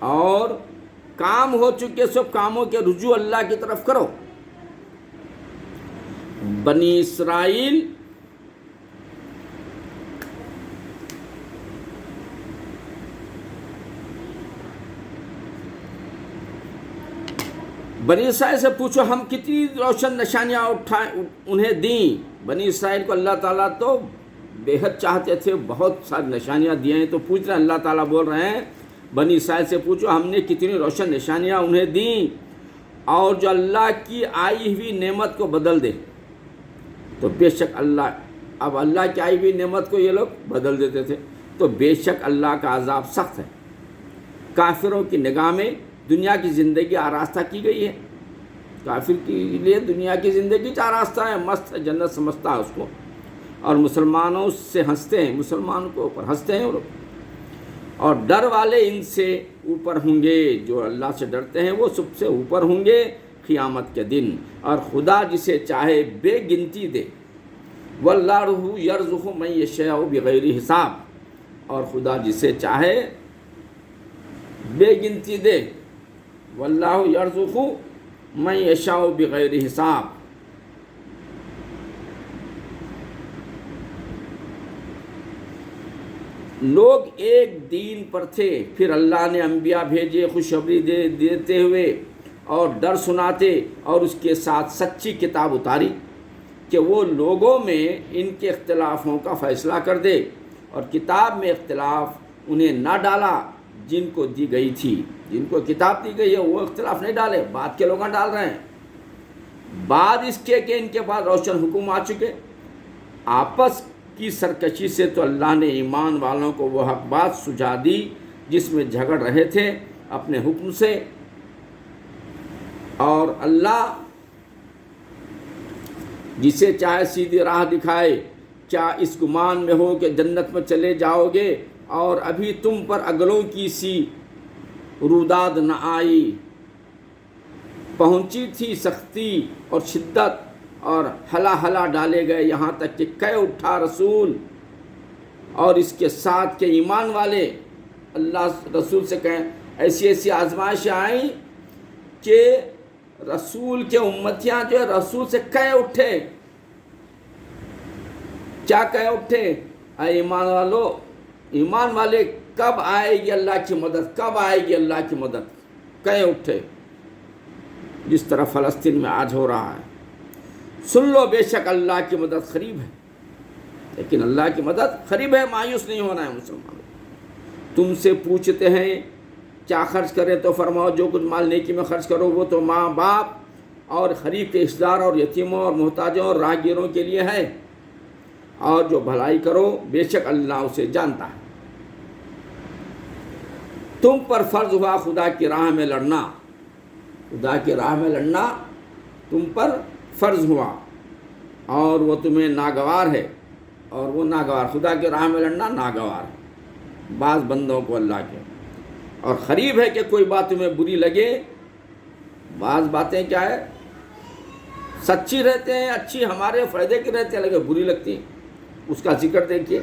اور کام ہو چکے سب کاموں کے رجوع اللہ کی طرف کرو۔ بنی اسرائیل سے پوچھو ہم کتنی روشن نشانیاں انہیں دیں۔ بنی اسرائیل کو اللہ تعالیٰ تو بے حد چاہتے تھے، بہت ساری نشانیاں دی ہیں، تو پوچھ رہے ہیں، اللہ تعالیٰ بول رہے ہیں بنی اسرائیل سے پوچھو ہم نے کتنی روشن نشانیاں انہیں دیں، اور جو اللہ کی آئی ہوئی نعمت کو بدل دے تو بے شک اب اللہ کی آئی ہوئی نعمت کو یہ لوگ بدل دیتے تھے، تو بے شک اللہ کا عذاب سخت ہے۔ کافروں کی نگاہ میں دنیا کی زندگی آراستہ کی گئی ہے، کافر کے لیے دنیا کی زندگی آراستہ ہے، مست ہے، جنت سمجھتا ہے اس کو، اور مسلمانوں سے ہنستے ہیں، مسلمانوں کے اوپر ہنستے ہیں وہ لوگ، اور ڈر والے ان سے اوپر ہوں گے، جو اللہ سے ڈرتے ہیں وہ سب سے اوپر ہوں گے قیامت کے دن، اور خدا جسے چاہے بے گنتی دے، واللہ یرزق من یشاء بغیر حساب، اور خدا جسے چاہے بے گنتی دے، واللہ یرزق من یشاء بغیر حساب۔ لوگ ایک دین پر تھے، پھر اللہ نے انبیاء بھیجے خوشخبری دیتے ہوئے اور ڈر سناتے، اور اس کے ساتھ سچی کتاب اتاری کہ وہ لوگوں میں ان کے اختلافوں کا فیصلہ کر دے، اور کتاب میں اختلاف انہیں نہ ڈالا جن کو دی گئی تھی، جن کو کتاب دی گئی ہے وہ اختلاف نہیں ڈالے، بعد کے لوگ ڈال رہے ہیں، بعد اس کے کہ ان کے پاس روشن حکم آ چکے۔ آپس کی سرکشی سے تو اللہ نے ایمان والوں کو وہ حق بات سجھا دی جس میں جھگڑ رہے تھے اپنے حکم سے، اور اللہ جسے چاہے سیدھی راہ دکھائے۔ کیا اس گمان میں ہو کہ جنت میں چلے جاؤ گے اور ابھی تم پر اگلوں کی سی روداد نہ آئی، پہنچی تھی سختی اور شدت، اور ہلا ڈالے گئے یہاں تک کہ کہہ اٹھا رسول، اور اس کے ساتھ کہ ایمان والے اللہ رسول سے کہیں، ایسی آزمائشیں آئیں کہ رسول کے امتیاں جو ہے رسول سے کہہ اٹھے، کیا کہہ اٹھے؟ اے ایمان والے کب آئے گی اللہ کی مدد، کب آئے گی اللہ کی مدد، کہہ اٹھے، جس طرح فلسطین میں آج ہو رہا ہے۔ سن لو بے شک اللہ کی مدد قریب ہے، لیکن اللہ کی مدد قریب ہے، مایوس نہیں ہونا ہے مسلمانوں۔ تم سے پوچھتے ہیں کیا خرچ کریں، تو فرماؤ جو کچھ مال نیکی میں خرچ کرو وہ تو ماں باپ اور غریب کے رشتہ دار اور یتیموں اور محتاجوں اور راہگیروں کے لیے ہے، اور جو بھلائی کرو بے شک اللہ اسے جانتا ہے۔ تم پر فرض ہوا خدا کی راہ میں لڑنا، خدا کی راہ میں لڑنا تم پر فرض ہوا، اور وہ تمہیں ناگوار ہے، اور وہ ناگوار، خدا کی راہ میں لڑنا ناگوار ہے بعض بندوں کو اللہ کے، اور قریب ہے کہ کوئی بات تمہیں بری لگے۔ بعض باتیں کیا ہے سچی رہتے ہیں، اچھی ہمارے فائدے کی رہتے ہیں، لگے بری لگتی ہیں، اس کا ذکر دیکھیے۔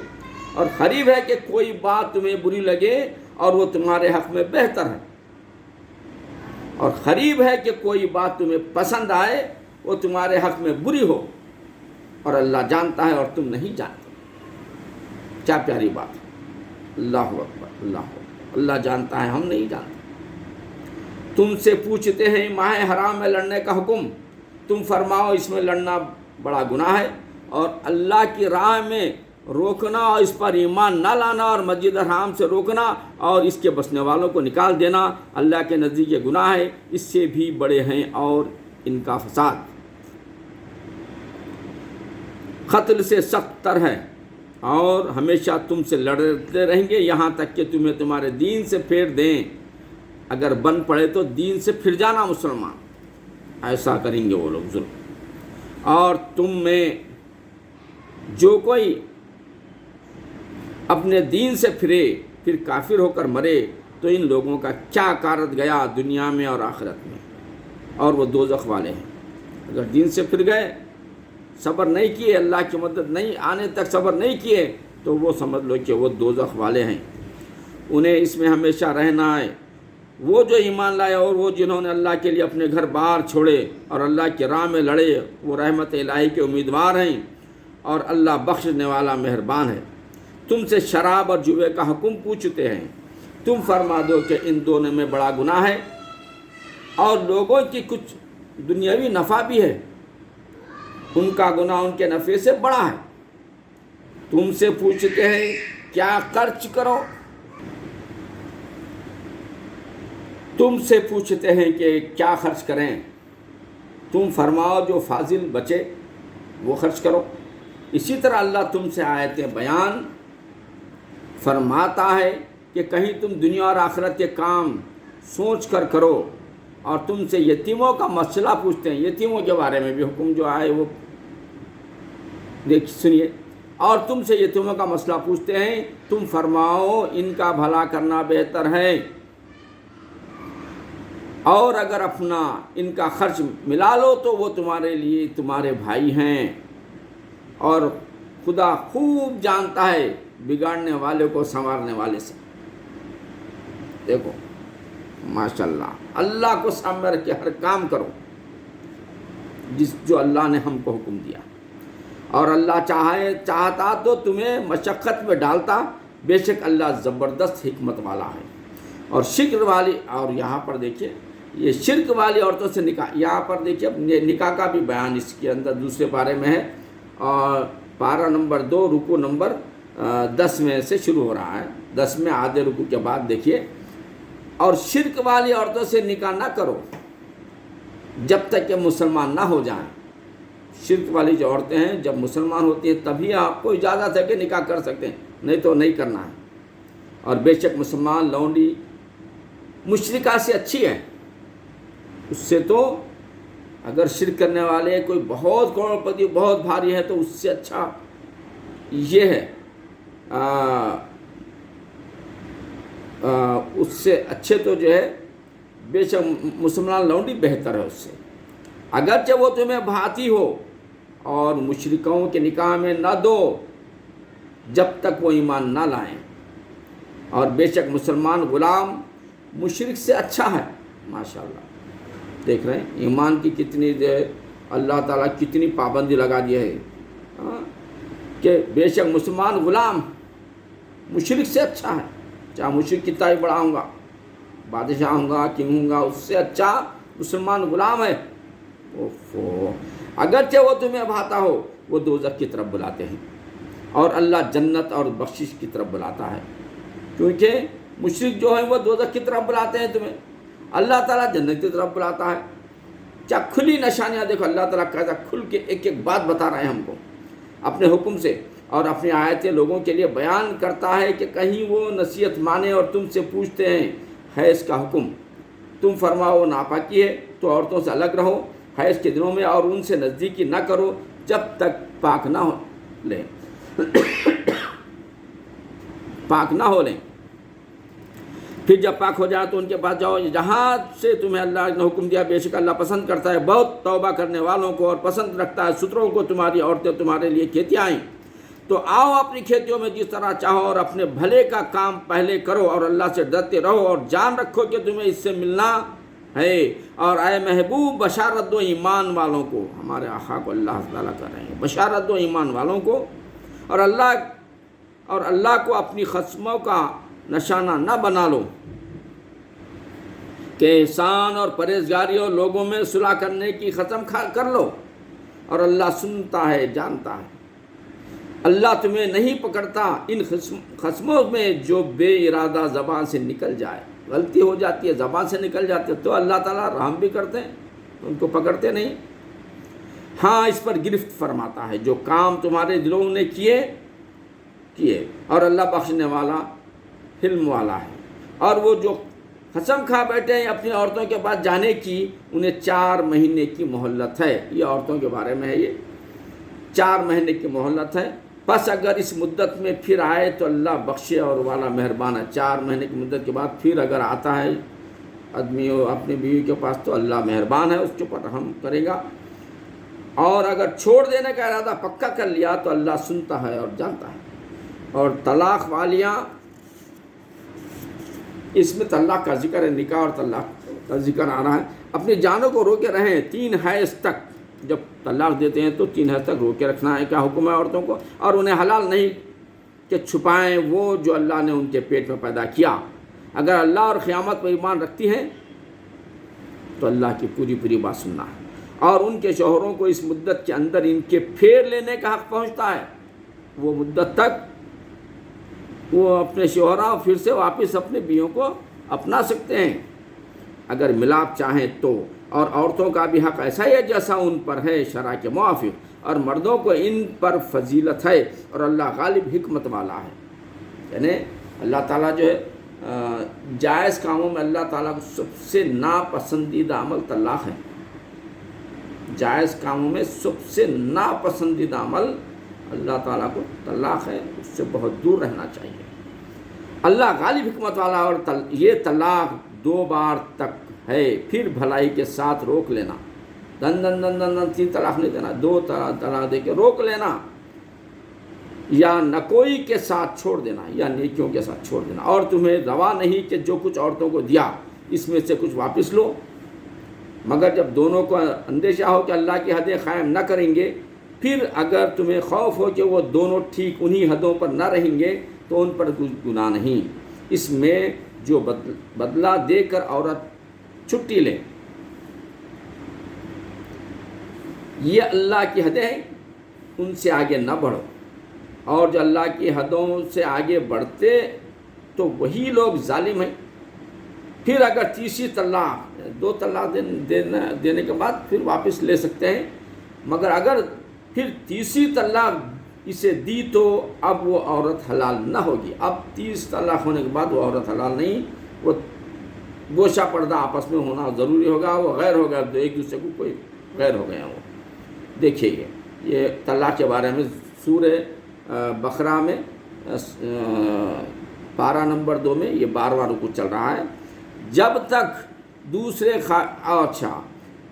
اور قریب ہے کہ کوئی بات تمہیں بری لگے اور وہ تمہارے حق میں بہتر ہے، اور قریب ہے کہ کوئی بات تمہیں پسند آئے وہ تمہارے حق میں بری ہو، اور اللہ جانتا ہے اور تم نہیں جانتے۔ کیا پیاری بات ہے، اللہ اکبر، اللہ اکبر، اللہ جانتا ہے ہم نہیں جانتے۔ تم سے پوچھتے ہیں ماہ حرام میں لڑنے کا حکم، تم فرماؤ اس میں لڑنا بڑا گناہ ہے، اور اللہ کی راہ میں روکنا اور اس پر ایمان نہ لانا اور مسجد حرام سے روکنا اور اس کے بسنے والوں کو نکال دینا اللہ کے نزدیک یہ گناہ ہے، اس سے بھی بڑے ہیں اور ان کا فساد قتل سے سخت تر ہے، اور ہمیشہ تم سے لڑتے رہیں گے یہاں تک کہ تمہیں تمہارے دین سے پھیر دیں، اگر بن پڑے تو دین سے پھر جانا مسلمان، ایسا کریں گے وہ لوگ ظلم۔ اور تم میں جو کوئی اپنے دین سے پھرے پھر کافر ہو کر مرے تو ان لوگوں کا کیا کارت گیا دنیا میں اور آخرت میں، اور وہ دوزخ والے ہیں۔ اگر دین سے پھر گئے، صبر نہیں کیے، اللہ کی مدد نہیں آنے تک صبر نہیں کیے، تو وہ سمجھ لو کہ وہ دوزخ والے ہیں، انہیں اس میں ہمیشہ رہنا ہے، وہ جو ایمان لائے اور وہ جنہوں نے اللہ کے لیے اپنے گھر بار چھوڑے اور اللہ کی راہ میں لڑے وہ رحمت الہی کے امیدوار ہیں اور اللہ بخشنے والا مہربان ہے۔ تم سے شراب اور جوے کا حکم پوچھتے ہیں، تم فرما دو کہ ان دونوں میں بڑا گناہ ہے اور لوگوں کی کچھ دنیاوی نفع بھی ہے، ان کا گناہ ان کے نفع سے بڑا ہے۔ تم سے پوچھتے ہیں کیا خرچ کرو، تم سے پوچھتے ہیں کہ کیا خرچ کریں، تم فرماؤ جو فاضل بچے وہ خرچ کرو۔ اسی طرح اللہ تم سے آیتیں بیان فرماتا ہے کہ کہیں تم دنیا اور آخرت کے کام سوچ کر کرو، اور تم سے یتیموں کا مسئلہ پوچھتے ہیں، یتیموں کے بارے میں بھی حکم جو آئے وہ سنیے، اور تم سے یتیموں کا مسئلہ پوچھتے ہیں، تم فرماؤ ان کا بھلا کرنا بہتر ہے، اور اگر اپنا ان کا خرچ ملا لو تو وہ تمہارے لیے تمہارے بھائی ہیں، اور خدا خوب جانتا ہے بگاڑنے والے کو سنوارنے والے سے۔ دیکھو ماشاءاللہ، اللہ کو سامنے رکھ کے ہر کام کرو جو اللہ نے ہم کو حکم دیا، اور اللہ چاہتا تو تمہیں مشقت میں ڈالتا، بے شک اللہ زبردست حکمت والا ہے۔ اور شرک والی، اور یہاں پر دیکھیے یہ شرک والی عورتوں سے نکاح، یہاں پر دیکھیے نکاح کا بھی بیان اس کے اندر دوسرے پارے میں ہے، اور پارہ نمبر 2 رکوع نمبر 10 میں سے شروع ہو رہا ہے، 10 میں آدھے رکوع کے بعد دیکھیے، اور شرک والی عورتوں سے نکاح نہ کرو جب تک کہ مسلمان نہ ہو جائیں۔ شرک والی جو عورتیں ہیں جب مسلمان ہوتی ہیں تبھی آپ کو اجازت ہے کہ نکاح کر سکتے ہیں، نہیں تو نہیں کرنا ہے۔ اور بے شک مسلمان لونڈی مشرکہ سے اچھی ہے، اس سے تو اگر شرک کرنے والے کوئی بہت کروڑپتی بہت بھاری ہے تو اس سے اچھا یہ ہے، اس سے اچھے تو جو ہے بے شک مسلمان لونڈی بہتر ہے اس سے، اگرچہ وہ تمہیں بھاتی ہو، اور مشرکوں کے نکاح میں نہ دو جب تک وہ ایمان نہ لائیں، اور بے شک مسلمان غلام مشرک سے اچھا ہے۔ ماشاءاللہ دیکھ رہے ہیں ایمان کی کتنی اللہ تعالیٰ کتنی پابندی لگا دی ہے، کہ بے شک مسلمان غلام مشرک سے اچھا ہے، چاہے مشرک کتنا ہی بڑا ہوں گا، بادشاہ ہوں گا، کنگ ہوں گا، اس سے اچھا مسلمان غلام ہے۔ اگرچہ وہ تمہیں بھاتا ہو، وہ دوزخ کی طرف بلاتے ہیں، اور اللہ جنت اور بخشش کی طرف بلاتا ہے، کیونکہ مشرک جو ہیں وہ دوزخ کی طرف بلاتے ہیں تمہیں، اللہ تعالیٰ جنت کی طرف بلاتا ہے۔ کیا کھلی نشانیاں دیکھو، اللہ تعالیٰ کہتا کھل کے ایک ایک بات بتا رہے ہیں ہم کو اپنے حکم سے، اور اپنی آیتیں لوگوں کے لیے بیان کرتا ہے کہ کہیں وہ نصیحت مانے، اور تم سے پوچھتے ہیں حیض کا حکم، تم فرماؤ ناپاکی ہے تو عورتوں سے الگ رہو حیض کے دنوں میں، اور ان سے نزدیکی نہ کرو جب تک پاک نہ ہو لیں پاک نہ ہو لیں، پھر جب پاک ہو جائے تو ان کے پاس جاؤ جہاں سے تمہیں اللہ نے حکم دیا، بے شک اللہ پسند کرتا ہے بہت توبہ کرنے والوں کو، اور پسند رکھتا ہے ستروں کو۔ تمہاری عورتیں تمہارے لیے کھیتیاں آئیں تو آؤ اپنی کھیتیوں میں جس طرح چاہو، اور اپنے بھلے کا کام پہلے کرو، اور اللہ سے ڈرتے رہو، اور جان رکھو کہ تمہیں اس سے ملنا ہے۔ اور اے محبوب بشارت دو ایمان والوں کو، ہمارے آقا کو اللہ تعالیٰ کر رہے ہیں بشارت دو ایمان والوں کو، اور اللہ کو اپنی قسموں کا نشانہ نہ بنا لو، کہ احسان اور پرہیزگاری اور لوگوں میں صلح کرنے کی قسم کر لو، اور اللہ سنتا ہے جانتا ہے۔ اللہ تمہیں نہیں پکڑتا ان قسموں میں جو بے ارادہ زبان سے نکل جائے، غلطی ہو جاتی ہے زبان سے نکل جاتی ہے تو اللہ تعالیٰ رحم بھی کرتے ہیں، ان کو پکڑتے نہیں، ہاں اس پر گرفت فرماتا ہے جو کام تمہارے دلوں نے کیے، اور اللہ بخشنے والا حلم والا ہے۔ اور وہ جو قسم کھا بیٹھے ہیں اپنی عورتوں کے پاس جانے کی، انہیں 4 مہینے کی مہلت ہے، یہ عورتوں کے بارے میں ہے، یہ 4 مہینے کی مہلت ہے، پس اگر اس مدت میں پھر آئے تو اللہ بخشے اور والا مہربان ہے۔ 4 مہینے کی مدت کے بعد پھر اگر آتا ہے آدمی اپنی بیوی کے پاس تو اللہ مہربان ہے، اس کے اوپر رحم کرے گا، اور اگر چھوڑ دینے کا ارادہ پکا کر لیا تو اللہ سنتا ہے اور جانتا ہے۔ اور طلاق والیاں اس میں طلاق کا ذکر ہے، نکاح اور طلاق کا ذکر آ رہا ہے۔ اپنی جانوں کو روکے رہیں 3 حیض تک، جب طلاق دیتے ہیں تو 3 حیض تک روکے رکھنا ہے، کیا حکم ہے عورتوں کو، اور انہیں حلال نہیں کہ چھپائیں وہ جو اللہ نے ان کے پیٹ میں پیدا کیا۔ اگر اللہ اور قیامت پر ایمان رکھتی ہیں تو اللہ کی پوری بات سننا ہے، اور ان کے شوہروں کو اس مدت کے اندر ان کے پھیر لینے کا حق پہنچتا ہے۔ وہ مدت تک وہ اپنے شوہرا پھر سے واپس اپنے بیویوں کو اپنا سکتے ہیں اگر ملاپ چاہیں تو، اور عورتوں کا بھی حق ایسا ہی ہے جیسا ان پر ہے شرع کے موافق، اور مردوں کو ان پر فضیلت ہے، اور اللہ غالب حکمت والا ہے۔ یعنی اللہ تعالیٰ جو ہے جائز کاموں میں اللہ تعالیٰ کو سب سے ناپسندیدہ عمل طلاق ہے۔ جائز کاموں میں سب سے ناپسندیدہ عمل اللہ تعالیٰ کو طلاق ہے، اس سے بہت دور رہنا چاہیے۔ اللہ غالب حکمت والا، اور یہ طلاق 2 بار تک ہے، پھر بھلائی کے ساتھ روک لینا۔ دن 3 طلاق نہیں دینا، 2 طلاق دے کے روک لینا، یا نکوئی کے ساتھ چھوڑ دینا، یا نیکیوں کے ساتھ چھوڑ دینا۔ اور تمہیں روا نہیں کہ جو کچھ عورتوں کو دیا اس میں سے کچھ واپس لو، مگر جب دونوں کو اندیشہ ہو کہ اللہ کی حدیں قائم نہ کریں گے، پھر اگر تمہیں خوف ہو کہ وہ دونوں ٹھیک انہی حدوں پر نہ رہیں گے تو ان پر کچھ گناہ نہیں۔ اس میں جو بدلہ دے کر عورت چھٹی لے، یہ اللہ کی حدیں ہیں، ان سے آگے نہ بڑھو، اور جو اللہ کی حدوں سے آگے بڑھتے تو وہی لوگ ظالم ہیں۔ پھر اگر تیسری طلاق، 2 طلاق دینے کے بعد پھر واپس لے سکتے ہیں، مگر اگر پھر تیسری طلاق اسے دی تو اب وہ عورت حلال نہ ہوگی۔ اب 30 طلاق ہونے کے بعد وہ عورت حلال نہیں، وہ گوشہ پردہ آپس میں ہونا ضروری ہوگا، وہ غیر ہو گیا، ایک دوسرے کو کوئی غیر ہو گیا وہ۔ دیکھیے یہ طلاق کے بارے میں سورہ بقرہ میں پارہ نمبر 2 میں یہ 12واں رکوع چل رہا ہے۔ جب تک دوسرے اچھا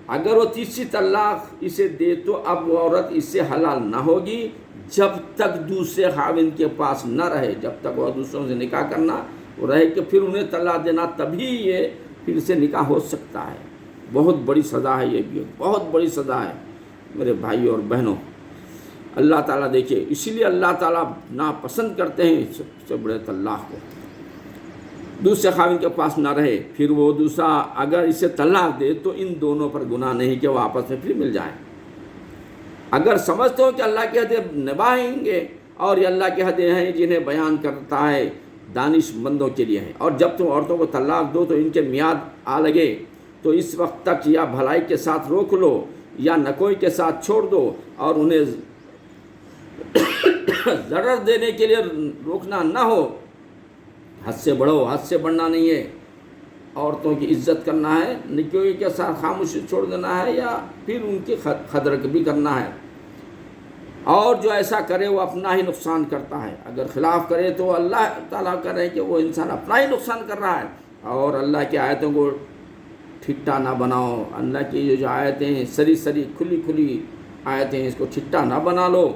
اگر وہ تیسری طلاق اسے دے تو اب وہ عورت اس سے حلال نہ ہوگی جب تک دوسرے خاوند کے پاس نہ رہے، جب تک وہ دوسروں سے نکاح کرنا وہ رہے کہ پھر انہیں طلاق دینا، تبھی یہ پھر سے نکاح ہو سکتا ہے۔ بہت بڑی سزا ہے، یہ بھی بہت بڑی سزا ہے میرے بھائی اور بہنوں۔ اللہ تعالیٰ دیکھیے، اسی لیے اللہ تعالیٰ ناپسند کرتے ہیں سب سے بڑے طلاق کو۔ دوسرے خاوند کے پاس نہ رہے، پھر وہ دوسرا اگر اسے طلاق دے تو ان دونوں پر گناہ نہیں کہ وہ آپس میں پھر مل جائیں۔ اگر سمجھتے ہو کہ اللہ کی حدیں نبھائیں گے، اور یہ اللہ کی حدیں ہیں جنہیں بیان کرتا ہے دانش مندوں کے لیے ہیں، اور جب تم عورتوں کو طلاق دو تو ان کے میعاد آ لگے تو اس وقت تک یا بھلائی کے ساتھ روک لو یا نکوئی کے ساتھ چھوڑ دو، اور انہیں ضرر دینے کے لیے روکنا نہ ہو۔ حد سے بڑھو، حد سے بڑھنا نہیں ہے، عورتوں کی عزت کرنا ہے، نکوئی کے ساتھ خاموشی چھوڑ دینا ہے، یا پھر ان کی قدر بھی کرنا ہے۔ اور جو ایسا کرے وہ اپنا ہی نقصان کرتا ہے، اگر خلاف کرے تو اللہ تعالیٰ کہہ رہے ہیں کہ وہ انسان اپنا ہی نقصان کر رہا ہے۔ اور اللہ کی آیتوں کو ٹھٹا نہ بناؤ، اللہ کی جو آیتیں ہیں سری کھلی آیتیں ہیں، اس کو ٹھٹا نہ بنا لو،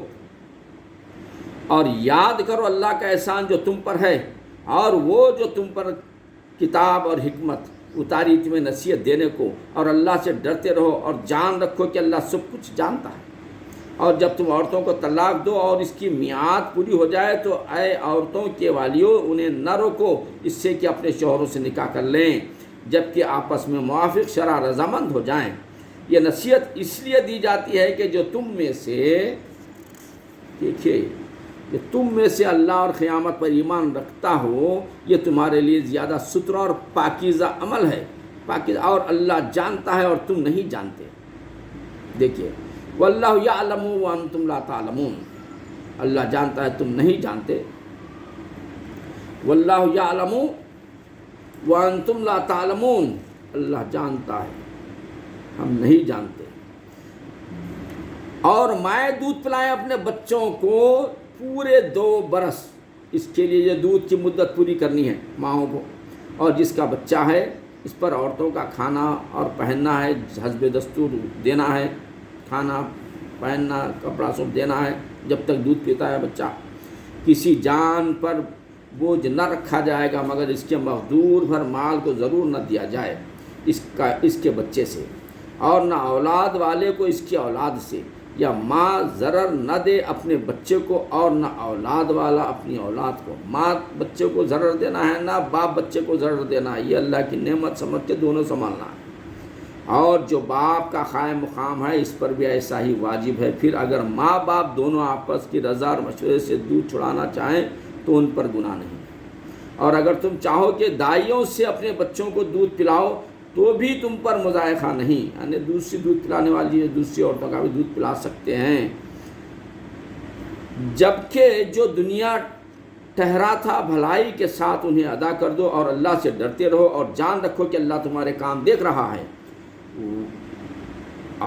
اور یاد کرو اللہ کا احسان جو تم پر ہے، اور وہ جو تم پر کتاب اور حکمت اتاری تمہیں نصیحت دینے کو، اور اللہ سے ڈرتے رہو اور جان رکھو کہ اللہ سب کچھ جانتا ہے۔ اور جب تم عورتوں کو طلاق دو اور اس کی میعاد پوری ہو جائے تو اے عورتوں کے والیوں انہیں نہ روکو اس سے کہ اپنے شوہروں سے نکاح کر لیں جبکہ آپس میں موافق شرع رضامند ہو جائیں۔ یہ نصیحت اس لیے دی جاتی ہے کہ جو تم میں سے، دیکھیے، کہ تم میں سے اللہ اور قیامت پر ایمان رکھتا ہو، یہ تمہارے لیے زیادہ ستھرا اور پاکیزہ عمل ہے، پاکیزہ، اور اللہ جانتا ہے اور تم نہیں جانتے۔ دیکھیے، واللہ یعلم وانتم لا تعلمون، اللہ جانتا ہے تم نہیں جانتے۔ واللہ یعلم وانتم لا تعلمون، اللہ جانتا ہے ہم نہیں جانتے۔ اور مائیں دودھ پلائیں اپنے بچوں کو پورے 2 برس، اس کے لیے یہ دودھ کی مدت پوری کرنی ہے ماؤں کو، اور جس کا بچہ ہے اس پر عورتوں کا کھانا اور پہننا ہے، حسب دستور دینا ہے، کھانا پہننا، کپڑا سب دینا ہے جب تک دودھ پیتا ہے بچہ۔ کسی جان پر بوجھ نہ رکھا جائے گا مگر اس کے مقدور بھر مال کو ضرور نہ دیا جائے اس کے بچے سے، اور نہ اولاد والے کو اس کی اولاد سے، یا ماں ضرر نہ دے اپنے بچے کو اور نہ اولاد والا اپنی اولاد کو۔ ماں بچے کو ضرر دینا ہے، نہ باپ بچے کو ضرر دینا ہے، یہ اللہ کی نعمت سمجھ کے دونوں سنبھالنا ہے۔ اور جو باپ کا قائم مقام ہے اس پر بھی ایسا ہی واجب ہے۔ پھر اگر ماں باپ دونوں آپس کی رضا اور مشورے سے دودھ چھڑانا چاہیں تو ان پر گناہ نہیں، اور اگر تم چاہو کہ دائیوں سے اپنے بچوں کو دودھ پلاؤ تو بھی تم پر مضائقہ نہیں، یعنی دوسری دودھ پلانے والی دوسری عورتوں کا بھی دودھ پلا سکتے ہیں، جبکہ جو دنیا ٹھہرا تھا بھلائی کے ساتھ انہیں ادا کر دو، اور اللہ سے ڈرتے رہو اور جان رکھو کہ اللہ تمہارے کام دیکھ رہا ہے۔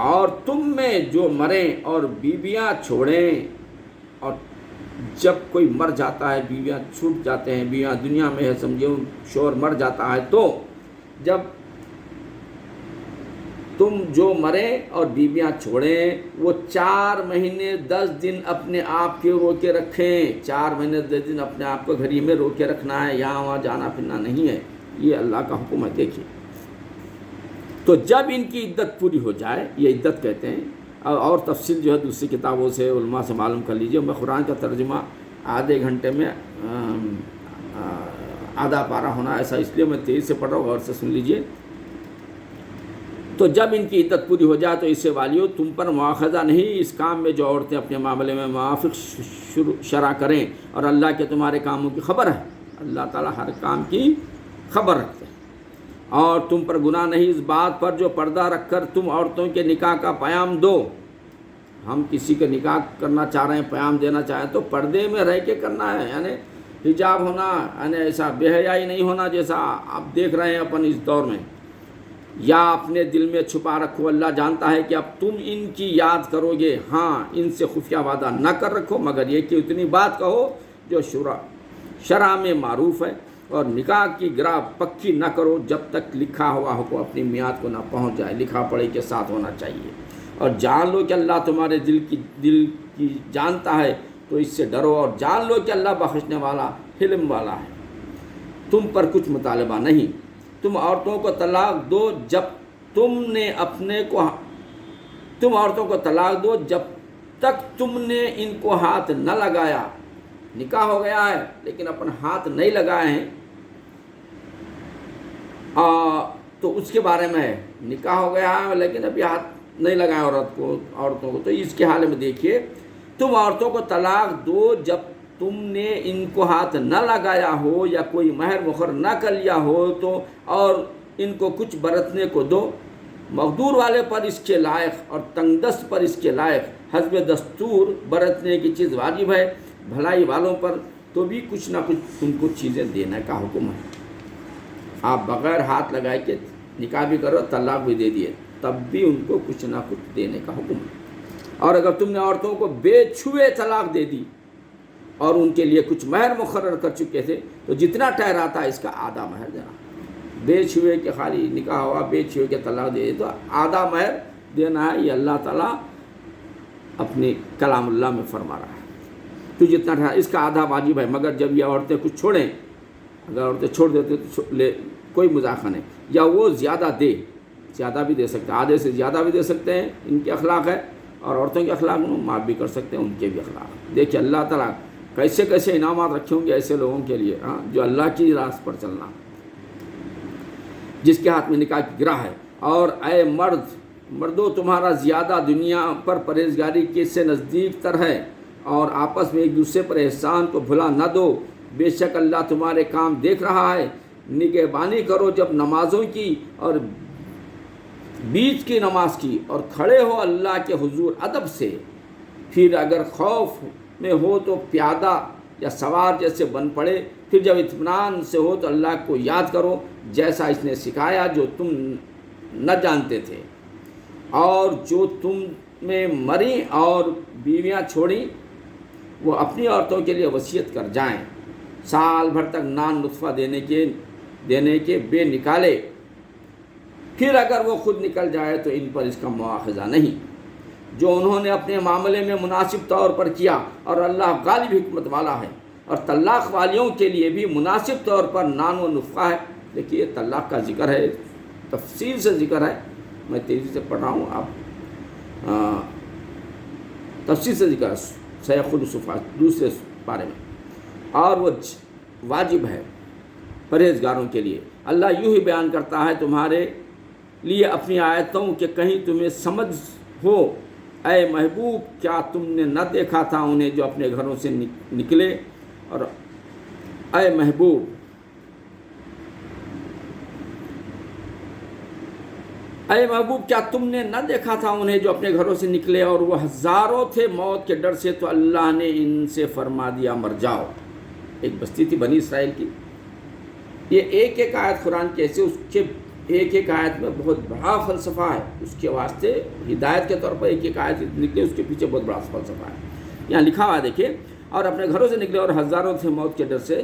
اور تم میں جو مریں اور بیویاں چھوڑیں، اور جب کوئی مر جاتا ہے، بیویاں چھوٹ جاتے ہیں، بیویاں دنیا میں ہے سمجھو، شوہر مر جاتا ہے، تو جب تم جو مریں اور بیویاں چھوڑیں وہ 4 مہینے 10 دن اپنے آپ کے رو کے رکھیں۔ 4 مہینے 10 دن اپنے آپ کو گھر ہی میں رو کے رکھنا ہے، یہاں وہاں جانا پھرنا نہیں ہے، یہ اللہ کا حکم ہے۔ دیکھیے، تو جب ان کی عدت پوری ہو جائے، یہ عدت کہتے ہیں، اور تفصیل جو ہے دوسری کتابوں سے علماء سے معلوم کر لیجئے۔ میں قرآن کا ترجمہ آدھے گھنٹے میں آدھا پارہ ہونا، ایسا اس لیے میں تیز سے پڑھ رہا ہوں، غور سے سن لیجئے۔ تو جب ان کی عدت پوری ہو جائے تو اسے والیو تم پر مواخذہ نہیں اس کام میں جو عورتیں اپنے معاملے میں موافق شرع کریں، اور اللہ کے تمہارے کاموں کی خبر ہے، اللہ تعالیٰ ہر کام کی خبر رکھتے ہیں۔ اور تم پر گناہ نہیں اس بات پر جو پردہ رکھ کر تم عورتوں کے نکاح کا پیام دو۔ ہم کسی کا نکاح کرنا چاہ رہے ہیں، پیام دینا چاہیں تو پردے میں رہ کے کرنا ہے، یعنی حجاب ہونا، یعنی ایسا بے حیائی نہیں ہونا جیسا آپ دیکھ رہے ہیں اپن اس دور میں، یا اپنے دل میں چھپا رکھو، اللہ جانتا ہے کہ اب تم ان کی یاد کرو گے، ہاں ان سے خفیہ وعدہ نہ کر رکھو مگر یہ کہ اتنی بات کہو جو شرع میں معروف ہے، اور نکاح کی گرہ پکی نہ کرو جب تک لکھا ہوا حکم اپنی میعاد کو نہ پہنچ جائے، لکھا پڑھی کے ساتھ ہونا چاہیے۔ اور جان لو کہ اللہ تمہارے دل کی جانتا ہے تو اس سے ڈرو، اور جان لو کہ اللہ بخشنے والا حلم والا ہے۔ تم پر کچھ مطالبہ نہیں، تم عورتوں کو طلاق دو جب تم عورتوں کو طلاق دو جب تک تم نے ان کو ہاتھ نہ لگایا۔ نکاح ہو گیا ہے لیکن اپنا ہاتھ نہیں لگائے ہیں، تو اس کے بارے میں ہے، نکاح ہو گیا ہے لیکن ابھی ہاتھ نہیں لگائے عورتوں کو، تو اس کے حال میں دیکھیے، تم عورتوں کو طلاق دو جب تم نے ان کو ہاتھ نہ لگایا ہو یا کوئی مہر مقرر نہ کر لیا ہو تو، اور ان کو کچھ برتنے کو دو، مقدور والے پر اس کے لائق اور تنگ دست پر اس کے لائق حسب دستور برتنے کی چیز واجب ہے، بھلائی والوں پر تو بھی کچھ نہ کچھ تم کو چیزیں دینے کا حکم ہے۔ آپ بغیر ہاتھ لگائے کے نکاح بھی کرو، طلاق بھی دے دیے، تب بھی ان کو کچھ نہ کچھ دینے کا حکم ہے۔ اور اگر تم نے عورتوں کو بے چھوئے طلاق دے دی اور ان کے لیے کچھ مہر مقرر کر چکے تھے تو جتنا ٹھہراتا ہے اس کا آدھا مہر دینا۔ بے چھوئے کے خالی نکاح ہوا، بے چھوئے کے طلاق دے تو آدھا مہر دینا ہے، یہ اللہ تعالیٰ اپنے کلام اللہ میں فرما رہا ہے۔ تو جتنا ٹھہرا اس کا آدھا واجب ہے، مگر جب یہ عورتیں کچھ چھوڑیں، اگر عورتیں چھوڑ دیتے تو کوئی مذاکرہ نہیں، یا وہ زیادہ زیادہ بھی دے سکتے ہیں، آدھے سے زیادہ بھی دے سکتے ہیں، ان کے اخلاق ہے، اور عورتوں کے اخلاق معاف بھی کر سکتے ہیں، ان کے بھی اخلاق۔ دیکھیے اللہ تعالیٰ کیسے کیسے انعامات رکھے ہوں گے ایسے لوگوں کے لیے، جو اللہ کی راست پر چلنا، جس کے ہاتھ میں نکاح کی گرہ ہے۔ اور اے مردو تمہارا زیادہ دنیا پر پرہیزگاری کس سے نزدیک تر ہے، اور آپس میں ایک دوسرے پر احسان کو بھلا نہ دو، بے شک اللہ تمہارے کام دیکھ رہا ہے۔ نگہبانی کرو جب نمازوں کی اور بیچ کی نماز کی، اور کھڑے ہو اللہ کے حضور ادب سے، پھر اگر خوف میں ہو تو پیادہ یا سوار جیسے بن پڑے، پھر جب اطمینان سے ہو تو اللہ کو یاد کرو جیسا اس نے سکھایا جو تم نہ جانتے تھے، اور جو تم میں مری اور بیویاں چھوڑیں وہ اپنی عورتوں کے لیے وصیت کر جائیں، سال بھر تک نان نطفہ دینے کے بے نکالے، پھر اگر وہ خود نکل جائے تو ان پر اس کا مواخذہ نہیں، جو انہوں نے اپنے معاملے میں مناسب طور پر کیا، اور اللہ غالب حکمت والا ہے۔ اور طلاق والیوں کے لیے بھی مناسب طور پر نان و نفقہ ہے. دیکھیے طلاق کا ذکر ہے، تفصیل سے ذکر ہے، میں تیزی سے پڑھ رہا ہوں، آپ تفصیل سے ذکر ہے سیخ الصفات دوسرے پارے میں، اور وہ واجب ہے پرہیزگاروں کے لیے. اللہ یوں ہی بیان کرتا ہے تمہارے لیے اپنی آیتوں کہ کہیں تمہیں سمجھ ہو. اے محبوب کیا تم نے نہ دیکھا تھا انہیں جو اپنے گھروں سے نکلے، اور اے محبوب کیا تم نے نہ دیکھا تھا انہیں جو اپنے گھروں سے نکلے اور وہ ہزاروں تھے موت کے ڈر سے، تو اللہ نے ان سے فرما دیا مر جاؤ. ایک بستی تھی بنی اسرائیل کی. یہ ایک ایک آیت قرآن کی ایسے، اس کے ایک ایک آیت میں بہت بڑا فلسفہ ہے. اس کے واسطے ہدایت کے طور پر ایک ایک آیت نکلے، اس کے پیچھے بہت بڑا فلسفہ ہے. یہاں لکھا ہوا ہے دیکھیے، اور اپنے گھروں سے نکلے اور ہزاروں تھے موت کے ڈر سے،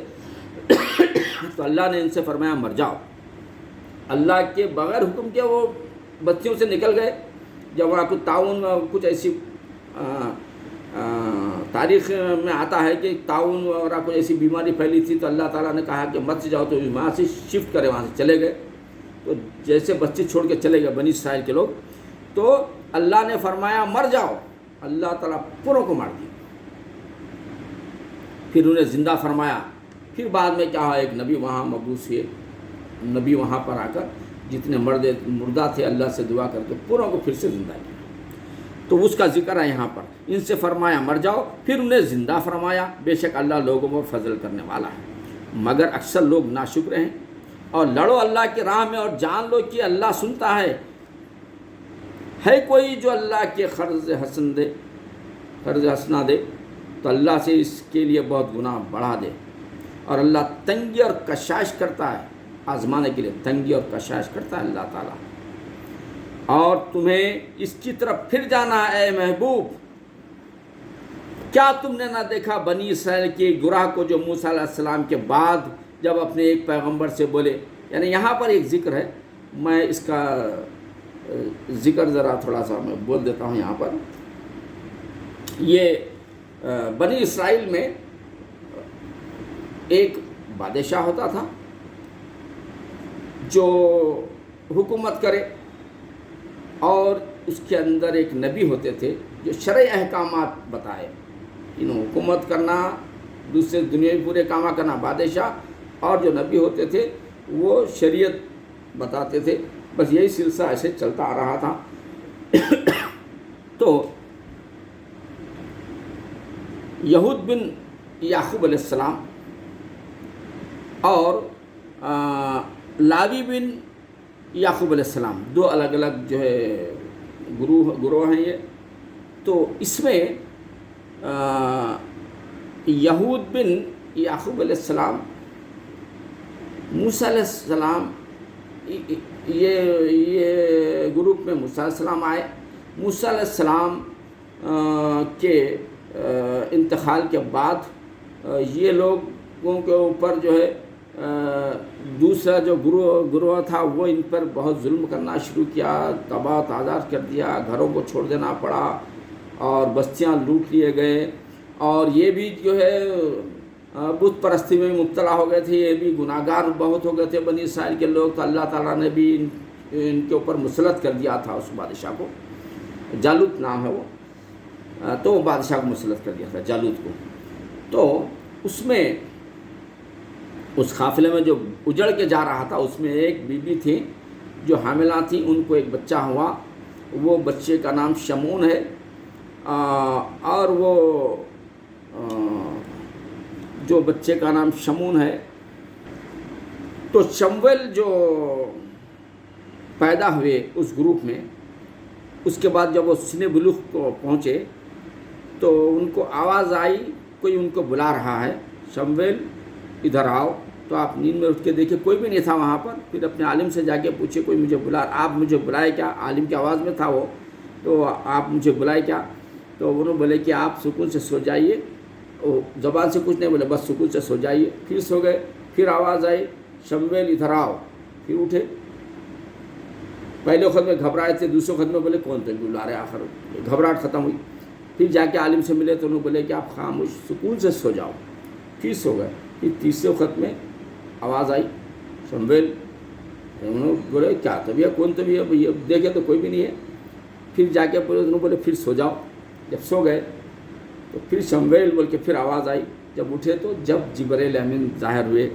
تو اللہ نے ان سے فرمایا مر جاؤ. اللہ کے بغیر حکم کیا وہ بستیوں سے نکل گئے. جب وہاں کچھ تعاون، کچھ ایسی تاریخ میں آتا ہے کہ تعاون وغیرہ کوئی ایسی بیماری پھیلی تھی، تو اللہ تعالیٰ نے کہا کہ مت جاؤ، تو وہاں سے شفٹ کرے، وہاں سے چلے گئے. تو جیسے بستی چھوڑ کے چلے گئے بنی اسرائیل کے لوگ، تو اللہ نے فرمایا مر جاؤ. اللہ تعالیٰ پوروں کو مار دیا. پھر انہیں زندہ فرمایا. پھر بعد میں کیا ہوا، ایک نبی وہاں مبعوث ہوئے. نبی وہاں پر آ کر جتنے مردہ تھے اللہ سے دعا کر کے پوروں کو پھر سے زندہ کیا. تو اس کا ذکر ہے یہاں پر. ان سے فرمایا مر جاؤ، پھر انہیں زندہ فرمایا. بے شک اللہ لوگوں پر فضل کرنے والا ہے، مگر اکثر لوگ ناشکر ہیں. اور لڑو اللہ کی راہ میں، اور جان لو کہ اللہ سنتا ہے. کوئی جو اللہ کے قرض حسنہ دے تو اللہ سے اس کے لیے بہت گناہ بڑھا دے. اور اللہ تنگی اور کشائش کرتا ہے، آزمانے کے لیے تنگی اور کشائش کرتا ہے اللہ تعالیٰ. اور تمہیں اس کی طرف پھر جانا ہے اے محبوب. کیا تم نے نہ دیکھا بنی اسرائیل کے گروہ کو جو موسیٰ علیہ السلام کے بعد جب اپنے ایک پیغمبر سے بولے. یعنی یہاں پر ایک ذکر ہے، میں اس کا ذکر ذرا تھوڑا سا میں بول دیتا ہوں. یہاں پر یہ بنی اسرائیل میں ایک بادشاہ ہوتا تھا جو حکومت کرے، اور اس کے اندر ایک نبی ہوتے تھے جو شرعی احکامات بتائے. حکومت کرنا، دوسرے دنیاوی پورے کام کرنا بادشاہ، اور جو نبی ہوتے تھے وہ شریعت بتاتے تھے. بس یہی سلسلہ ایسے چلتا آ رہا تھا. تو یہود بن یعقوب علیہ السلام اور لاوی بن یعقوب علیہ السلام، دو الگ الگ جو ہے گروہ ہیں یہ. تو اس میں یہود بن یعقوب علیہ السلام، موسیٰ علیہ السلام، یہ گروپ میں موسیٰ علیہ السلام آئے. موسیٰ علیہ السلام کے انتقال کے بعد یہ لوگوں کے اوپر جو ہے دوسرا جو گروہ تھا وہ ان پر بہت ظلم کرنا شروع کیا، تباہ و تاجار کر دیا. گھروں کو چھوڑ دینا پڑا اور بستیاں لوٹ لیے گئے. اور یہ بھی جو ہے بت پرستی میں مبتلا ہو گئے تھے. یہ بھی گناہ گار بہت ہو گئے تھے بنی اسرائیل کے لوگ. تو اللہ تعالیٰ نے بھی ان کے اوپر مسلط کر دیا تھا اس بادشاہ کو. جالوت نام ہے وہ. تو وہ بادشاہ کو مسلط کر دیا تھا جالوت کو. تو اس میں اس قافلے میں جو اجڑ کے جا رہا تھا اس میں ایک بیوی تھی جو حاملہ تھی. ان کو ایک بچہ ہوا. وہ بچے کا نام شمون ہے. اور وہ جو بچے کا نام شمون ہے، تو شمویل جو پیدا ہوئے اس گروپ میں، اس کے بعد جب وہ سن بلوغ کو پہنچے تو ان کو آواز آئی کوئی ان کو بلا رہا ہے، شمویل ادھر آؤ. تو آپ نیند میں اٹھ کے دیکھے کوئی بھی نہیں تھا وہاں پر. پھر اپنے عالم سے جا کے پوچھے کوئی مجھے آپ مجھے بلائے کیا؟ عالم کی آواز میں تھا وہ. تو آپ مجھے بلائے کیا؟ تو انہوں بولے کہ آپ سکون سے سو جائیے. زبان سے کچھ نہیں بولے، بس سکون سے سو جائیے. پھر سو گئے. پھر آواز آئی شمویل ادھر آؤ. پھر اٹھے. پہلے خود میں گھبرائے تھے، دوسرے خود میں بولے کون تھے بلا رہے. آخر گھبراہٹ ختم ہوئی. پھر جا کے عالم سے ملے تو انہوں بولے کہ آپ خاموش سکون سے سو جاؤ. پھر سو گئے. پھر تیسرے وقت میں آواز آئی شمویل. انہوں نے بولے کیا طبیعت کون طبیعت دیکھے تو کوئی بھی نہیں ہے. پھر جا کے بولے پھر سو جاؤ. جب سو گئے تو پھر شمویل بول کے پھر آواز آئی. جب اٹھے تو جب جبرائیل امین ظاہر ہوئے.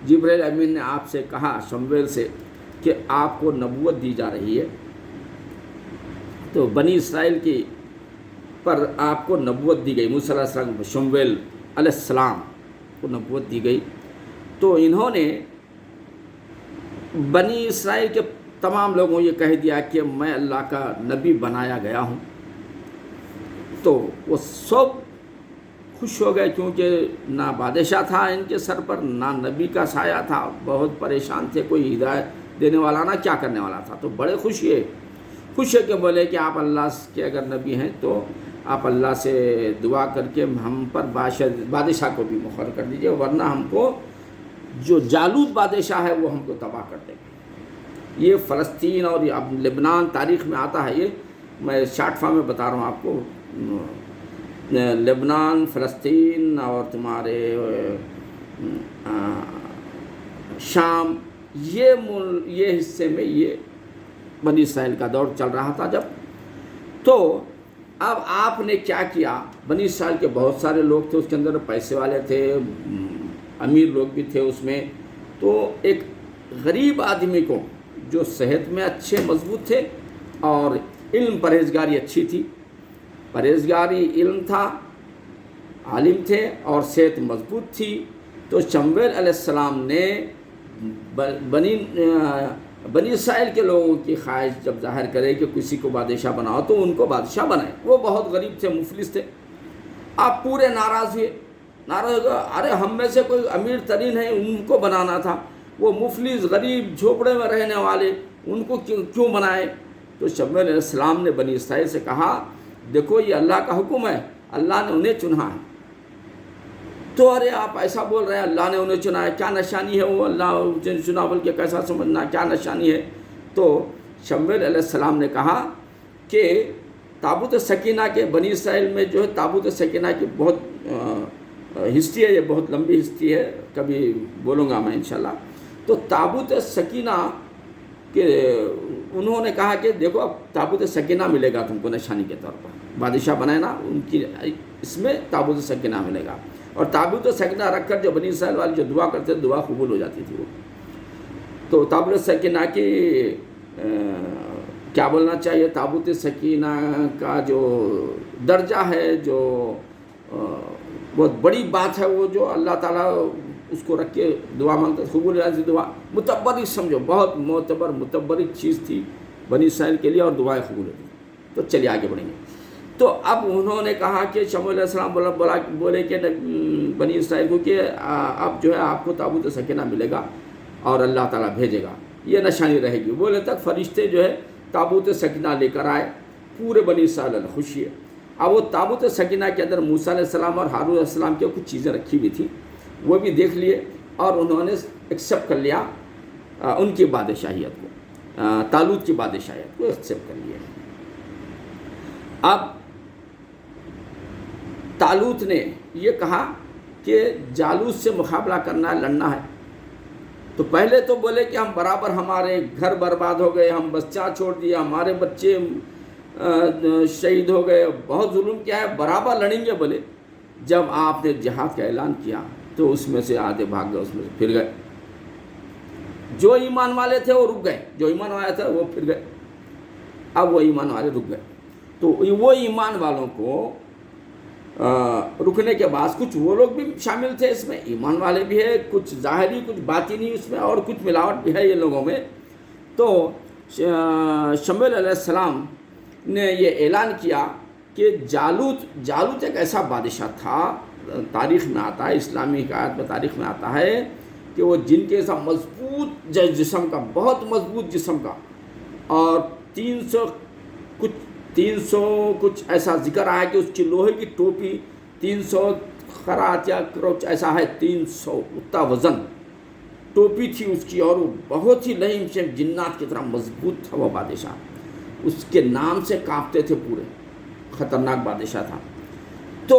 جبرائیل امین نے آپ سے کہا شمویل سے کہ آپ کو نبوت دی جا رہی ہے. تو بنی اسرائیل کی پر آپ کو نبوت دی گئی. موسیٰ علیہ السلام شمویل علیہ السلام کو نبوت دی گئی. تو انہوں نے بنی اسرائیل کے تمام لوگوں یہ کہہ دیا کہ میں اللہ کا نبی بنایا گیا ہوں. تو وہ سب خوش ہو گئے کیونکہ نہ بادشاہ تھا ان کے سر پر، نہ نبی کا سایہ تھا. بہت پریشان تھے، کوئی ہدایت دینے والا نہ کیا کرنے والا تھا. تو بڑے خوش ہے کہ بولے کہ آپ اللہ کے اگر نبی ہیں تو آپ اللہ سے دعا کر کے ہم پر بادشاہ کو بھی مقرر کر دیجئے، ورنہ ہم کو جو جالوت بادشاہ ہے وہ ہم کو تباہ کر دے گا. یہ فلسطین اور اب لبنان تاریخ میں آتا ہے. یہ میں شارٹ فارم میں بتا رہا ہوں آپ کو. لبنان، فلسطین اور تمہارے شام، یہ حصے میں یہ بنی اسرائیل کا دور چل رہا تھا جب. تو اب آپ نے کیا کیا، بنی اسرائیل کے بہت سارے لوگ تھے، اس کے اندر پیسے والے تھے، امیر لوگ بھی تھے اس میں. تو ایک غریب آدمی کو جو صحت میں اچھے مضبوط تھے اور علم پرہیزگاری اچھی تھی، پرہیزگاری علم تھا، عالم تھے اور صحت مضبوط تھی. تو شمویل علیہ السلام نے بنی اسرائیل کے لوگوں کی خواہش جب ظاہر کرے کہ کسی کو بادشاہ بناؤ تو ان کو بادشاہ بنائے. وہ بہت غریب تھے، مفلس تھے. آپ پورے ناراض ہوئے. ارے ہم میں سے کوئی امیر ترین ہے، ان کو بنانا تھا. وہ مفلس غریب جھوپڑے میں رہنے والے ان کو کیوں بنائے. تو شمویل علیہ السلام نے بنی اسرائیل سے کہا دیکھو یہ اللہ کا حکم ہے، اللہ نے انہیں چنا ہے. تو ارے آپ ایسا بول رہے ہیں اللہ نے انہیں چنا ہے، کیا نشانی ہے وہ اللہ چنا بول کے کیسا سمجھنا، کیا نشانی ہے. تو شمویل علیہ السلام نے کہا کہ تابوت سکینہ کے بنی اسرائیل میں جو ہے تابوت سکینہ کی بہت ہسٹری ہے. یہ بہت لمبی ہسٹری ہے، کبھی بولوں گا میں انشاءاللہ. تو تابوت سکینہ کہ انہوں نے کہا کہ دیکھو اب تابوت سکینہ ملے گا تم کو نشانی کے طور پر، بادشاہ بنائے نا ان کی اس میں تابوت سکینہ ملے گا. اور تابوت سکینہ رکھ کر جو بنی اسرائیل والے جو دعا کرتے دعا قبول ہو جاتی تھی. وہ تو تابوت سکینہ کی کیا بولنا چاہیے، تابوت سکینہ کا جو درجہ ہے، جو بہت بڑی بات ہے، وہ جو اللہ تعالیٰ اس کو رکھ کے دعا مانگتے قبول ہو جاتی دعا. متبرک سمجھو، بہت معتبر متبرک چیز تھی بنی اسرائیل کے لیے اور دعائیں قبول ہوتی. تو چلیے آگے بڑھیں گے. تو اب انہوں نے کہا کہ شمویل علیہ السلام بولے کہ بنی اسرائیل کو کہ اب جو ہے آپ کو تابوت سکینہ ملے گا اور اللہ تعالیٰ بھیجے گا، یہ نشانی رہے گی. بولے تک فرشتے جو ہے تابوت سکینہ لے کر آئے. پورے بنی اسرائیل خوشی ہے. اب وہ تابوت سکینہ کے اندر موسیٰ علیہ السلام اور ہارون علیہ السلام کی کچھ چیزیں رکھی ہوئی تھیں، وہ بھی دیکھ لیے اور انہوں نے ایکسیپٹ کر لیا ان کی بادشاہیت کو، طالوت کی بادشاہیت کو ایکسیپٹ کر لیا. اب طالوت نے یہ کہا کہ جالوت سے مقابلہ کرنا ہے، لڑنا ہے. تو پہلے تو بولے کہ ہم برابر، ہمارے گھر برباد ہو گئے، ہم بچہ چھوڑ دیا، ہمارے بچے شہید ہو گئے، بہت ظلم کیا ہے، برابر لڑیں گے. بولے جب آپ نے جہاد کا اعلان کیا تو اس میں سے آدھے بھاگ گئے، اس میں سے پھر گئے. جو ایمان والے تھے وہ رک گئے، جو ایمان والے تھے وہ پھر گئے. اب وہ ایمان والے رک گئے. تو وہ ایمان والوں کو رکنے کے بعد کچھ وہ لوگ بھی شامل تھے اس میں، ایمان والے بھی ہے، کچھ ظاہری کچھ باطنی اس میں، اور کچھ ملاوٹ بھی ہے یہ لوگوں میں. تو شمویل علیہ السلام نے یہ اعلان کیا کہ جالوت ایک ایسا بادشاہ تھا، تاریخ میں آتا ہے، اسلامی حکایت میں تاریخ میں آتا ہے کہ وہ جن کے ایسا مضبوط جسم کا، بہت مضبوط جسم کا، اور 300 کچھ ایسا ذکر آیا کہ اس کی لوہے کی ٹوپی 300 خرات یا کروچ ایسا ہے، 300 اتنا وزن ٹوپی تھی اس کی، اور وہ بہت ہی لہیم سے جنات کی طرح مضبوط تھا وہ بادشاہ. اس کے نام سے کانپتے تھے پورے، خطرناک بادشاہ تھا. تو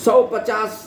150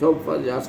150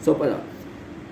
150।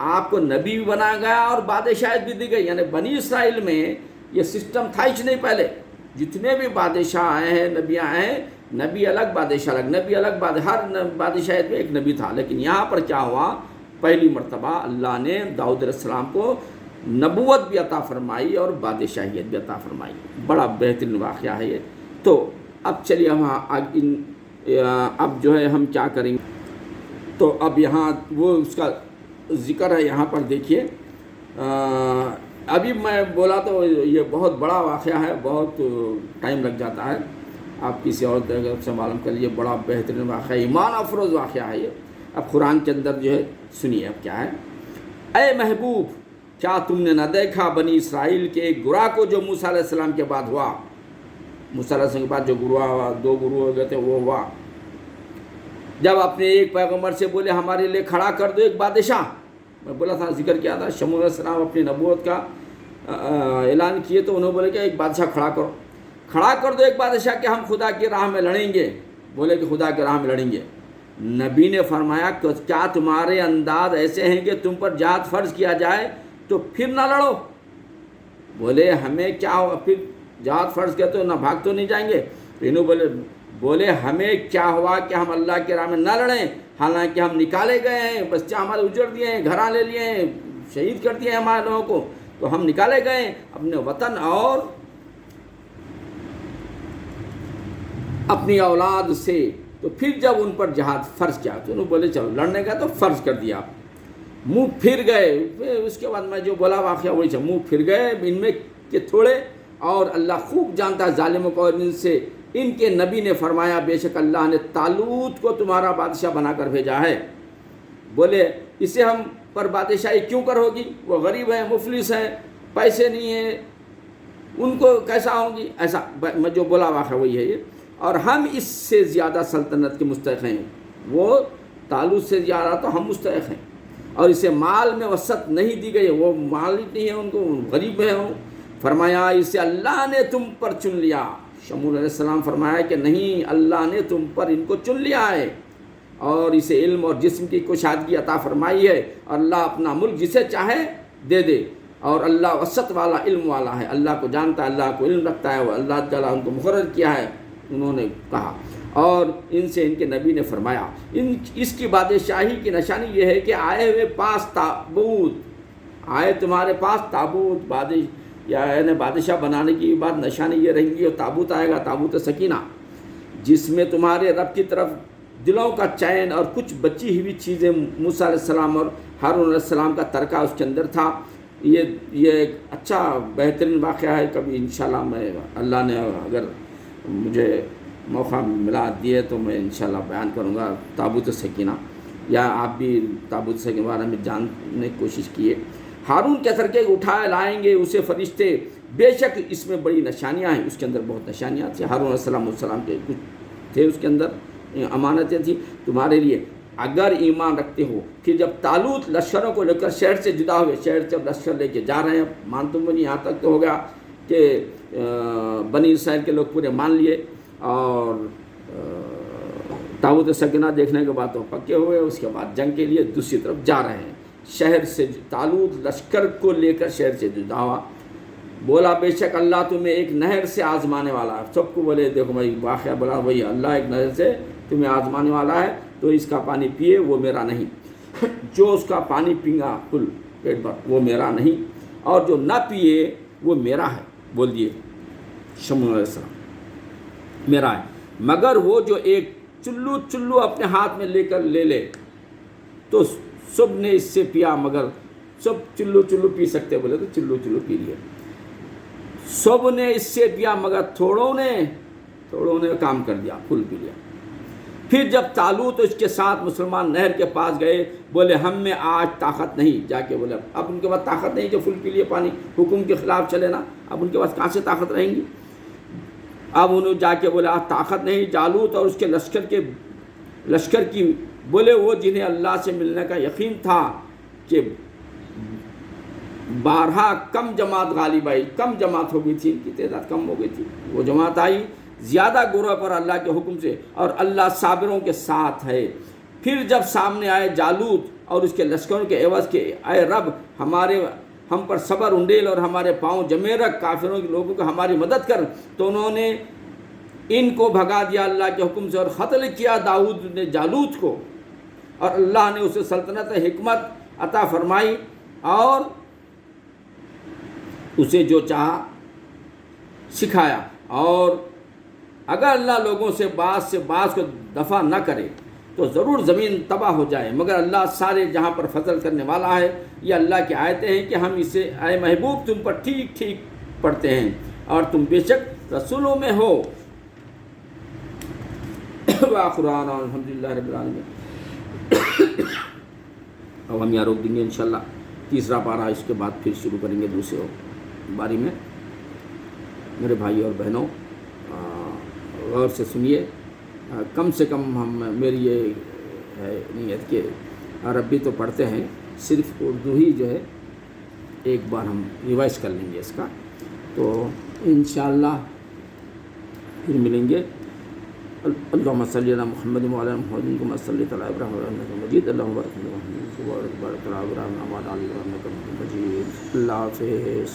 آپ کو نبی بھی بنایا گیا اور بادشاہت بھی دی گئی. یعنی بنی اسرائیل میں یہ سسٹم تھا ہی نہیں پہلے. جتنے بھی بادشاہ آئے ہیں، نبی آئے ہیں، نبی الگ بادشاہ الگ، نبی الگ ہر بادشاہت میں ایک نبی تھا. لیکن یہاں پر کیا ہوا، پہلی مرتبہ اللہ نے داؤد علیہ السلام کو نبوت بھی عطا فرمائی اور بادشاہیت بھی عطا فرمائی. بڑا بہترین واقعہ ہے یہ. تو اب چلیے ہم اب جو ہے ہم کیا کریں گے. تو اب یہاں وہ اس کا ذکر ہے، یہاں پر دیکھیے. ابھی میں بولا تو یہ بہت بڑا واقعہ ہے، بہت ٹائم لگ جاتا ہے. آپ کسی اور جگہ سے معلوم کر لیجیے. بڑا بہترین واقعہ، ایمان افروز واقعہ ہے یہ. اب قرآن کے اندر جو ہے سنیے اب کیا ہے. اے محبوب، کیا تم نے نہ دیکھا بنی اسرائیل کے ایک گروہ کو جو موسیٰ علیہ السلام کے بعد ہوا. موسیٰ علیہ السلام کے بعد جو گروہ ہوا، 2 گروہ ہو گئے تھے، وہ ہوا جب اپنے ایک پیغمبر سے بولے ہمارے لیے کھڑا کر دو ایک بادشاہ. میں بولا تھا، ذکر کیا تھا، شمویل علیہ السلام اپنی نبوت کا اعلان کیے تو انہوں بولے کہ ایک بادشاہ کھڑا کر دو ایک بادشاہ کہ ہم خدا کی راہ میں لڑیں گے. بولے کہ خدا کی راہ میں لڑیں گے. نبی نے فرمایا کہ کیا تمہارے انداز ایسے ہیں کہ تم پر جہاد فرض کیا جائے تو پھر نہ لڑو. بولے ہمیں کیا ہوا، پھر جہاد فرض کیا تو نہ بھاگ تو نہیں جائیں گے. انہوں بولے ہمیں کیا ہوا کہ ہم اللہ کے راہ میں نہ لڑیں، حالانکہ ہم نکالے گئے ہیں، بچے ہمارے اجڑ دیے ہیں، گھراں لے لیے ہیں، شہید کر دیے ہیں ہمارے لوگوں کو. تو ہم نکالے گئے ہیں اپنے وطن اور اپنی اولاد سے. تو پھر جب ان پر جہاد فرض کیا تو انہوں بولے چلو لڑنے کا تو فرض کر دیا. منہ پھر گئے. اس کے بعد میں جو بولا واقعہ وہی منہ پھر گئے ان میں کہ تھوڑے. اور اللہ خوب جانتا ہے ظالموں کو. اور ان سے ان کے نبی نے فرمایا بے شک اللہ نے طالوت کو تمہارا بادشاہ بنا کر بھیجا ہے. بولے اسے ہم پر بادشاہی کیوں کر ہوگی، وہ غریب ہیں، مفلس ہیں، پیسے نہیں ہیں، ان کو کیسا ہوگی. ایسا میں جو بولا واقعہ وہی ہے یہ. اور ہم اس سے زیادہ سلطنت کے مستحق ہیں. وہ طالوت سے زیادہ تو ہم مستحق ہیں. اور اسے مال میں وسعت نہیں دی گئی، وہ مالک نہیں ہے، ان کو غریب ہیں. فرمایا اسے اللہ نے تم پر چن لیا. شمویل علیہ السلام فرمایا کہ نہیں، اللہ نے تم پر ان کو چن لیا ہے اور اسے علم اور جسم کی کشادگی عطا فرمائی ہے. اور اللہ اپنا ملک جسے چاہے دے دے. اور اللہ وسعت والا، علم والا ہے، اللہ کو جانتا ہے، اللہ کو علم رکھتا ہے. وہ اللہ تعالیٰ ان کو مقرر کیا ہے. انہوں نے کہا. اور ان سے ان کے نبی نے فرمایا اس کی بادشاہی کی نشانی یہ ہے کہ آئے ہوئے 5 تابوت آئے تمہارے پاس. تابوت یعنی بادشاہ بنانے کی بعد نشانی یہ رہیں گی. اور تابوت آئے گا، تابوت سکینہ، جس میں تمہارے رب کی طرف دلوں کا چین اور کچھ بچی ہوئی چیزیں موسیٰ علیہ السلام اور ہارون علیہ السلام کا ترکہ اس کے اندر تھا. یہ ایک اچھا بہترین واقعہ ہے. کبھی انشاءاللہ میں اللہ نے اگر مجھے موقع ملا دیے تو میں انشاءاللہ بیان کروں گا تابوت سکینہ، یا آپ بھی تابوت سکینہ کے بارے میں جاننے کی کوشش کیے. ہارون کے ترکے اٹھائے لائیں گے اسے فرشتے، بے شک اس میں بڑی نشانیاں ہیں. اس کے اندر بہت نشانیاں تھیں. ہارون علیہ السلام کے کچھ تھے اس کے اندر امانتیں تھیں تمہارے لیے اگر ایمان رکھتے ہو. پھر جب طالوت لشکروں کو لے کر شہر سے جدا ہوئے، شہر سے لشکر لے کے جا رہے ہیں، مان تم نہیں، یہاں تک تو ہو گیا کہ بنی اسرائیل کے لوگ پورے مان لیے. اور تابوت سکینہ دیکھنے کے بعد تو پکے ہوئے. اس کے بعد جنگ کے لیے دوسری طرف جا رہے ہیں. شہر سے طالوت لشکر کو لے کر شہر سے جدا ہوا. بولا بے شک اللہ تمہیں ایک نہر سے آزمانے والا ہے. سب کو بولے دیکھو بھائی واقعہ بولا وہی، اللہ ایک نہر سے تمہیں آزمانے والا ہے تو اس کا پانی پیے، وہ میرا نہیں. جو اس کا پانی پینگا کل پیٹ بھر وہ میرا نہیں، اور جو نہ پیے وہ میرا ہے. بول دیے شمویل علیہ السلام میرا ہے، مگر وہ جو ایک چلو اپنے ہاتھ میں لے کر لے تو سب نے اس سے پیا، مگر سب چلو پی سکتے بولے تو چلو پی لیے. سب نے اس سے پیا مگر تھوڑوں نے کام کر دیا، پھول پی لیا. پھر جب طالوت اس کے ساتھ مسلمان نہر کے پاس گئے، بولے ہم میں آج طاقت نہیں. جا کے بولے اب ان کے پاس طاقت نہیں جو پھول پی لیے پانی، حکم کے خلاف چلے نا، اب ان کے پاس کہاں سے طاقت رہیں گی. اب انہوں جا کے بولا طاقت نہیں. جالوت اور اس کے لشکر کی بولے وہ جنہیں اللہ سے ملنے کا یقین تھا کہ 12 کم جماعت غالب آئی. کم جماعت ہو گئی تھی، ان کی تعداد کم ہو گئی تھی. وہ جماعت آئی زیادہ گروہ پر اللہ کے حکم سے، اور اللہ صابروں کے ساتھ ہے. پھر جب سامنے آئے جالوت اور اس کے لشکروں کے عوض کہ اے رب ہم پر صبر انڈیل اور ہمارے پاؤں جمے رکھ، کافروں کے لوگوں کو ہماری مدد کر۔ تو انہوں نے ان کو بھگا دیا اللہ کے حکم سے اور قتل کیا داؤد نے جالوت کو، اور اللہ نے اسے سلطنت حکمت عطا فرمائی اور اسے جو چاہا سکھایا۔ اور اگر اللہ لوگوں سے بعض کو دفع نہ کرے تو ضرور زمین تباہ ہو جائے، مگر اللہ سارے جہاں پر فضل کرنے والا ہے۔ یہ اللہ کی آیتیں ہیں کہ ہم اسے اے محبوب تم پر ٹھیک ٹھیک پڑھتے ہیں اور تم بے شک رسولوں میں ہو۔ وآخران الحمدللہ رب العالمین۔ اب ہم یہاں روک دیں گے انشاءاللہ، تیسرا پارہ اس کے بعد پھر شروع کریں گے دوسرے باری میں۔ میرے بھائی اور بہنوں، غور سے سنیے، کم سے کم میری یہ ہے نیت کہ عربی تو پڑھتے ہیں، صرف اردو ہی جو ہے ایک بار ہم ریوائز کر لیں گے اس کا، تو انشاءاللہ پھر ملیں گے۔ اللہم صلی علی محمد وعلی محمد کما صلیت علی ابراہیم وعلی آل ابراہیم مجید، اللہم بارک علی محمد وعلی آل ابراہیم وعلی آل ابراہیم انک حمید مجید۔ اللہ حافظ۔